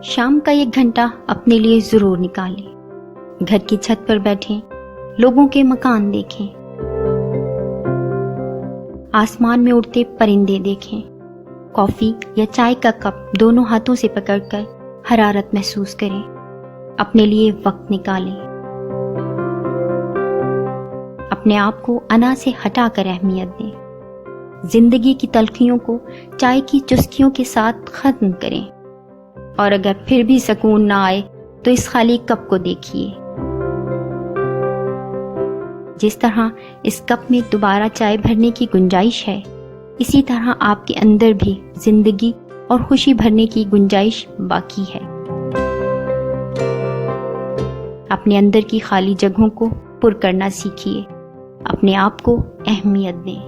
شام کا 1 گھنٹہ اپنے لیے ضرور نکالیں. گھر کی چھت پر بیٹھیں، لوگوں کے مکان دیکھیں، آسمان میں اڑتے پرندے دیکھیں. کافی یا چائے کا کپ دونوں ہاتھوں سے پکڑ کر حرارت محسوس کریں. اپنے لیے وقت نکالیں. اپنے آپ کو انا سے ہٹا کر اہمیت دیں. زندگی کی تلخیوں کو چائے کی چسکیوں کے ساتھ ختم کریں. اور اگر پھر بھی سکون نہ آئے تو اس خالی کپ کو دیکھیے. جس طرح اس کپ میں دوبارہ چائے بھرنے کی گنجائش ہے، اسی طرح آپ کے اندر بھی زندگی اور خوشی بھرنے کی گنجائش باقی ہے. اپنے اندر کی خالی جگہوں کو پر کرنا سیکھیے. اپنے آپ کو اہمیت دیں.